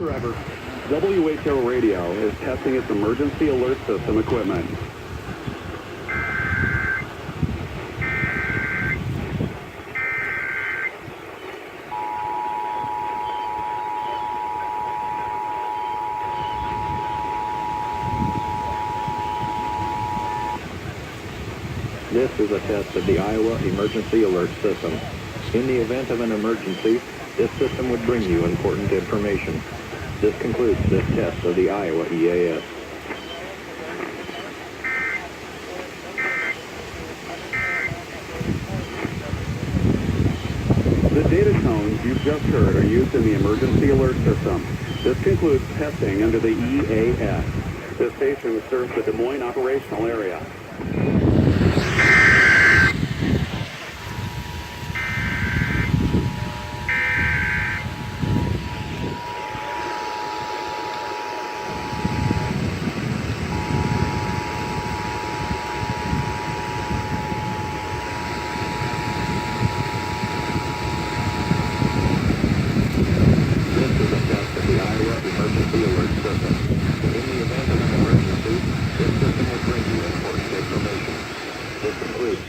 Forever. WHO Radio is testing its emergency alert system equipment. This is a test of the Iowa Emergency Alert System. In the event of an emergency, this system would bring you important information. This concludes this test of the Iowa EAS. The data tones you've just heard are used in the emergency alert system. This concludes testing under the EAS. This station serves the Des Moines operational area.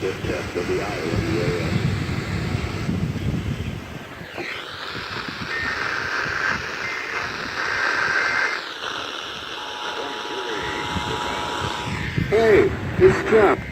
This test of the Iowa EAS. Hey, it's Jeff.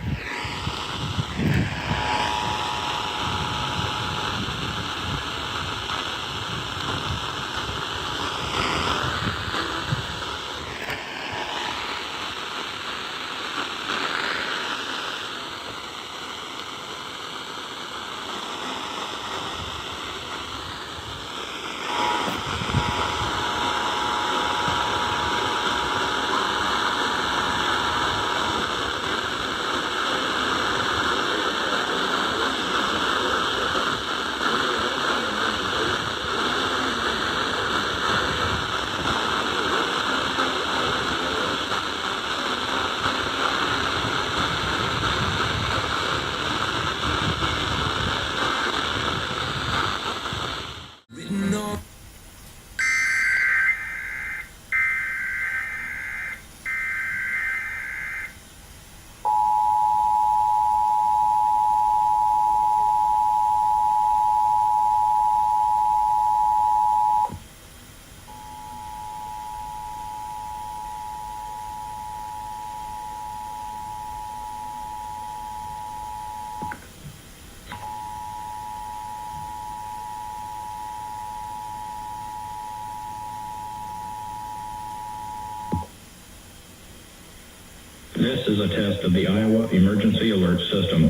This is a test of the Iowa Emergency Alert System.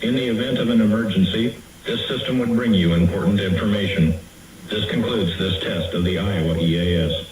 In the event of an emergency, this system would bring you important information. This concludes this test of the Iowa EAS.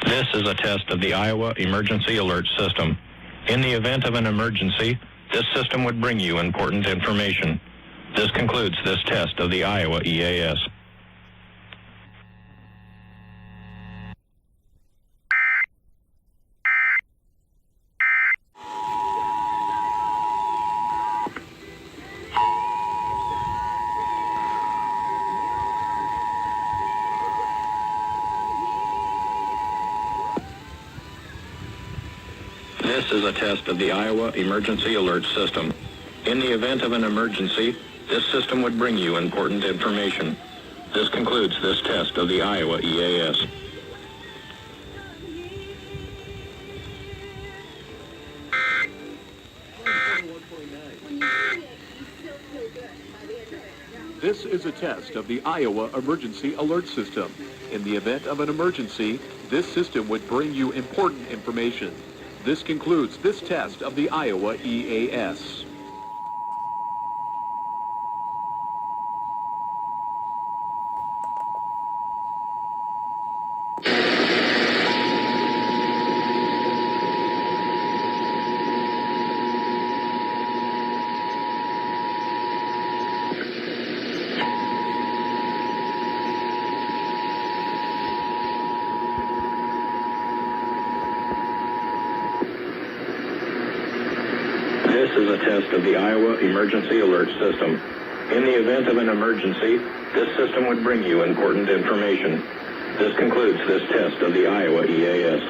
This is a test of the Iowa Emergency Alert System. In the event of an emergency, this system would bring you important information. This concludes this test of the Iowa EAS. This is a test of the Iowa Emergency Alert System. In the event of an emergency, this system would bring you important information. This concludes this test of the Iowa EAS. This is a test of the Iowa Emergency Alert System. In the event of an emergency, this system would bring you important information. This concludes this test of the Iowa EAS. This is a test of the Iowa Emergency Alert System. In the event of an emergency, this system would bring you important information. This concludes this test of the Iowa EAS.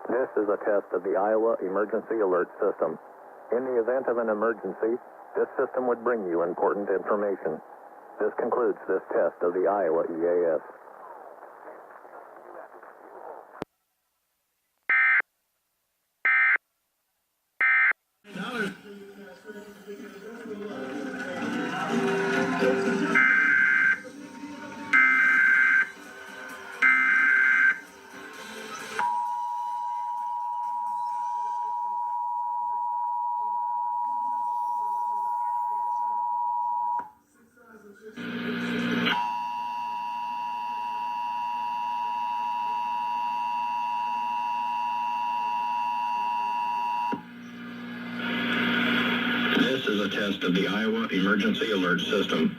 This is a test of the Iowa Emergency Alert System. In the event of an emergency, this system would bring you important information. This concludes this test of the Iowa EAS. This is a test of the Iowa Emergency Alert System.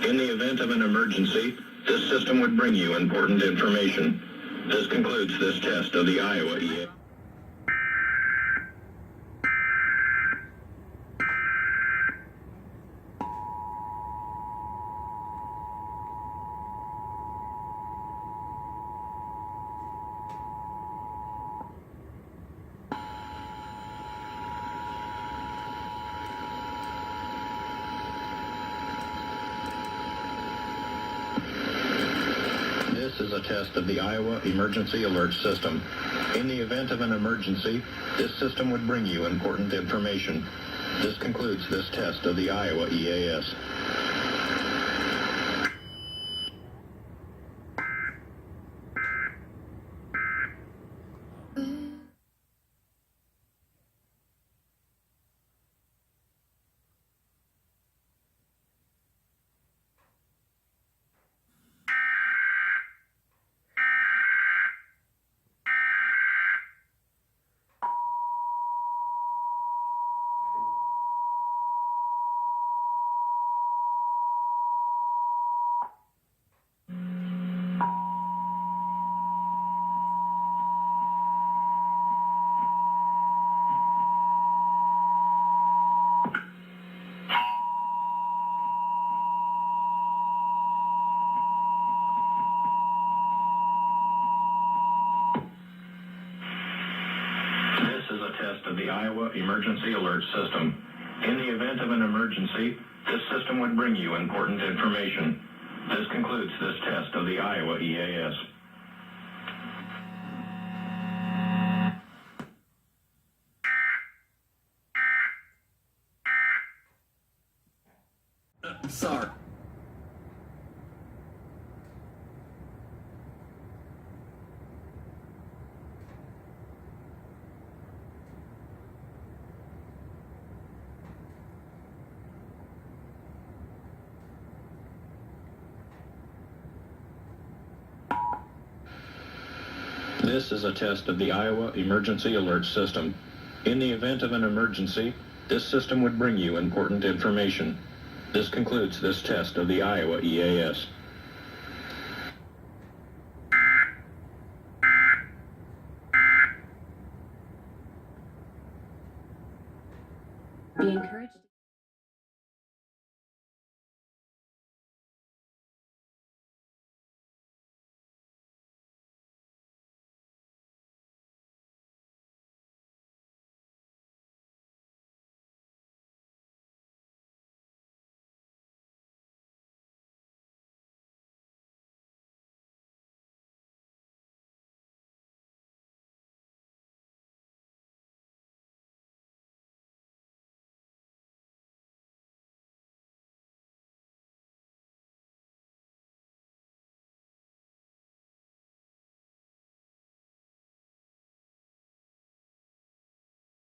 In the event of an emergency, this system would bring you important information. This concludes this test of the Iowa EAS. This is a test of the Iowa Emergency Alert System. In the event of an emergency, this system would bring you important information. This concludes this test of the Iowa EAS. This is a test of the Iowa Emergency Alert System. In the event of an emergency, this system would bring you important information. This concludes this test of the Iowa EAS. Sorry. This is a test of the Iowa Emergency Alert System. In the event of an emergency, this system would bring you important information. This concludes this test of the Iowa EAS. Be encouraged.